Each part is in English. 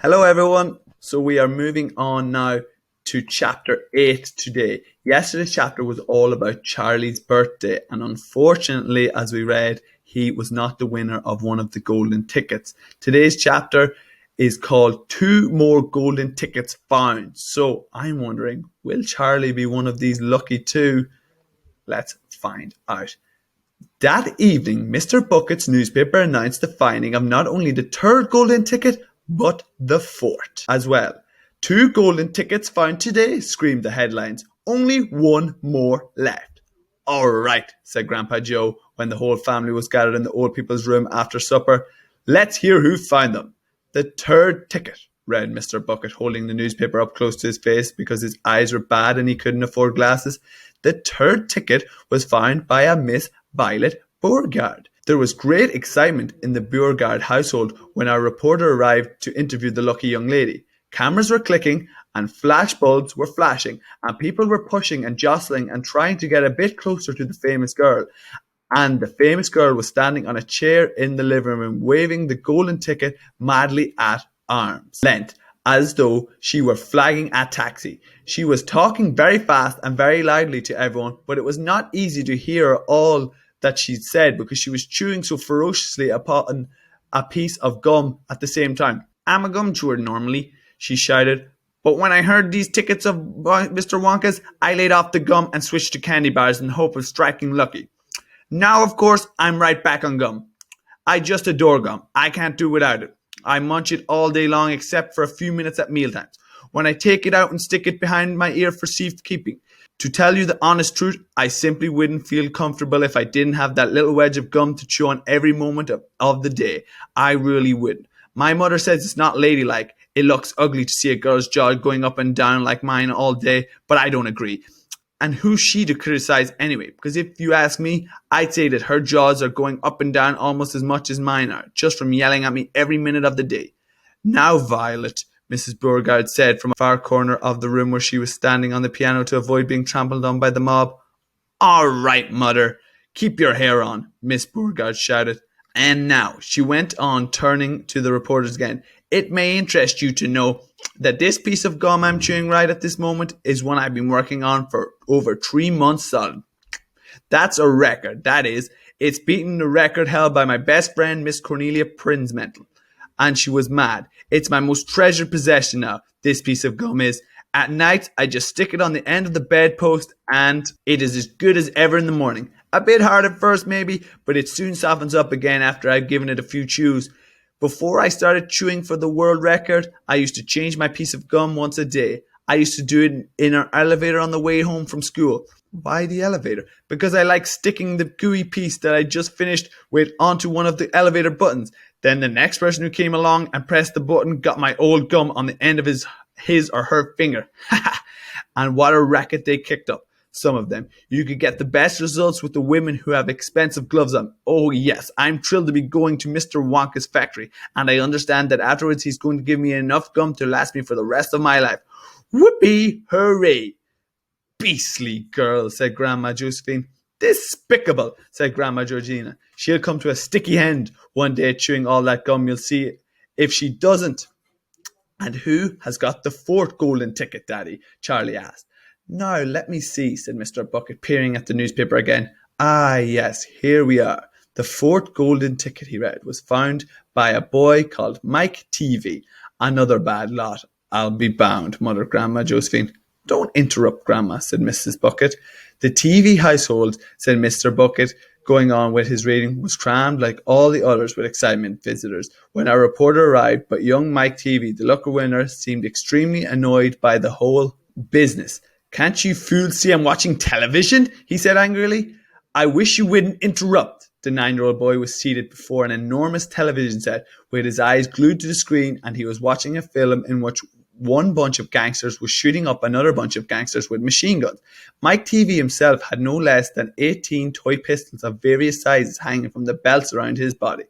Hello, everyone. So we are moving on now to chapter 8 today. Yesterday's chapter was all about Charlie's birthday, and unfortunately, as we read, he was not the winner of one of the golden tickets. Today's chapter is called Two More Golden Tickets Found. So I'm wondering, will Charlie be one of these lucky two? Let's find out. That evening, Mr. Bucket's newspaper announced the finding of not only the third golden ticket, but the fourth as well. Two golden tickets found today, screamed the headlines. Only one more left. All right, said Grandpa Joe when the whole family was gathered in the old people's room after supper. Let's hear who found them. The third ticket, read Mr. Bucket, holding the newspaper up close to his face because his eyes were bad and he couldn't afford glasses. The third ticket was found by a Miss Violet Beauregard. There was great excitement in the Beauregard household when our reporter arrived to interview the lucky young lady. Cameras were clicking and flash bulbs were flashing and people were pushing and jostling and trying to get a bit closer to the famous girl. And the famous girl was standing on a chair in the living room waving the golden ticket madly at arm's length as though she were flagging a taxi. She was talking very fast and very loudly to everyone, but it was not easy to hear all that she said because she was chewing so ferociously upon a piece of gum at the same time. I'm a gum chewer normally, she shouted, but when I heard these tickets of Mr. Wonka's, I laid off the gum and switched to candy bars in the hope of striking lucky. Now, of course, I'm right back on gum. I just adore gum. I can't do without it. I munch it all day long except for a few minutes at mealtimes, when I take it out and stick it behind my ear for safekeeping. To tell you the honest truth, I simply wouldn't feel comfortable if I didn't have that little wedge of gum to chew on every moment of the day. I really wouldn't. My mother says it's not ladylike. It looks ugly to see a girl's jaw going up and down like mine all day, but I don't agree. And who's she to criticize anyway? Because if you ask me, I'd say that her jaws are going up and down almost as much as mine are, just from yelling at me every minute of the day. Now, Violet, Mrs. Beauregard said from a far corner of the room where she was standing on the piano to avoid being trampled on by the mob. All right, Mother, keep your hair on, Miss Beauregard shouted. And now, she went on, turning to the reporters again, it may interest you to know that this piece of gum I'm chewing right at this moment is one I've been working on for over 3 months solid. That's a record, that is. It's beaten the record held by my best friend, Miss Cornelia Prinzmental. And she was mad. It's my most treasured possession now, this piece of gum is. At night, I just stick it on the end of the bedpost and it is as good as ever in the morning. A bit hard at first maybe, but it soon softens up again after I've given it a few chews. Before I started chewing for the world record, I used to change my piece of gum once a day. I used to do it in our elevator on the way home from school. Why the elevator? Because I like sticking the gooey piece that I just finished with onto one of the elevator buttons. Then the next person who came along and pressed the button got my old gum on the end of his or her finger. And what a racket they kicked up. Some of them. You could get the best results with the women who have expensive gloves on. Oh yes, I'm thrilled to be going to Mr. Wonka's factory, and I understand that afterwards he's going to give me enough gum to last me for the rest of my life. Whoopee, hooray! Beastly girl, said Grandma Josephine. Despicable, said Grandma Georgina. She'll come to a sticky end one day chewing all that gum, you'll see if she doesn't. And who has got the fourth golden ticket, Daddy? Charlie asked. Now, let me see, said Mr. Bucket, peering at the newspaper again. Ah, yes, here we are. The fourth golden ticket, he read, was found by a boy called Mike TV. Another bad lot, I'll be bound, muttered Grandma Josephine. Don't interrupt, Grandma, said Mrs. Bucket. The TV household, said Mr. Bucket, going on with his reading, was crammed like all the others with excitement visitors when our reporter arrived, but young Mike TV, the lucky winner, seemed extremely annoyed by the whole business. Can't you fools see I'm watching television? He said angrily. I wish you wouldn't interrupt. The 9-year-old boy was seated before an enormous television set with his eyes glued to the screen, and he was watching a film in which one bunch of gangsters was shooting up another bunch of gangsters with machine guns. Mike TV himself had no less than 18 toy pistols of various sizes hanging from the belts around his body,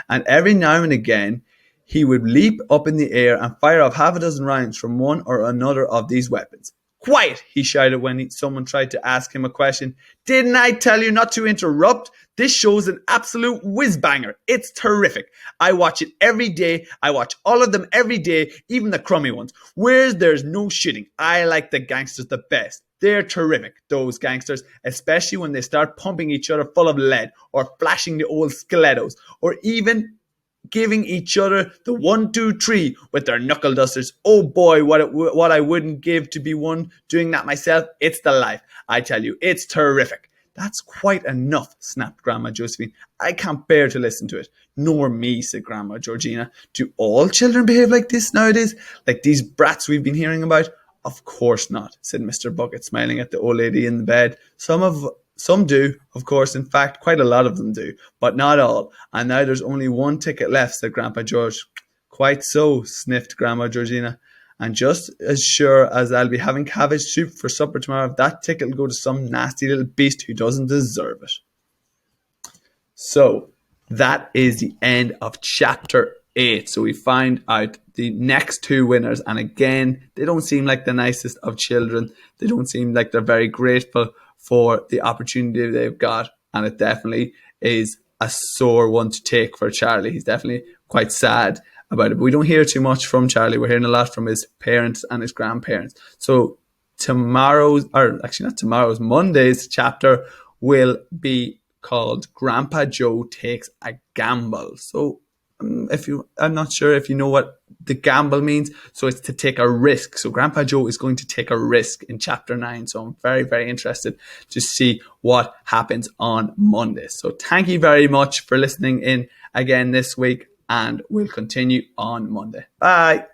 and every now and again he would leap up in the air and fire off half a dozen rounds from one or another of these weapons. Quiet, he shouted when someone tried to ask him a question. Didn't I tell you not to interrupt? This show's an absolute whiz-banger. It's terrific. I watch it every day. I watch all of them every day, even the crummy ones. Where's there's no shitting. I like the gangsters the best. They're terrific, those gangsters, especially when they start pumping each other full of lead or flashing the old stilettos or even giving each other the 1, 2, 3 with their knuckle dusters. Oh boy, what I wouldn't give to be one doing that myself. It's the life. I tell you, it's terrific. That's quite enough, snapped Grandma Josephine. I can't bear to listen to it. Nor me, said Grandma Georgina. Do all children behave like this nowadays? Like these brats we've been hearing about? Of course not, said Mr. Bucket, smiling at the old lady in the bed. Some do, of course. In fact, quite a lot of them do, but not all. And now there's only one ticket left, said Grandpa George. Quite so, sniffed Grandma Georgina. And just as sure as I'll be having cabbage soup for supper tomorrow, that ticket will go to some nasty little beast who doesn't deserve it. So, that is the end of chapter 8. So we find out the next 2 winners. And again, they don't seem like the nicest of children. They don't seem like they're very grateful for the opportunity they've got. And it definitely is a sore one to take for Charlie. He's definitely quite sad about it. But we don't hear too much from Charlie. We're hearing a lot from his parents and his grandparents. So Monday's chapter will be called Grandpa Joe Takes a Gamble. So I'm not sure if you know what the gamble means. So it's to take a risk. So Grandpa Joe is going to take a risk in chapter 9. So I'm very, very interested to see what happens on Monday. So thank you very much for listening in again this week, and we'll continue on Monday. Bye.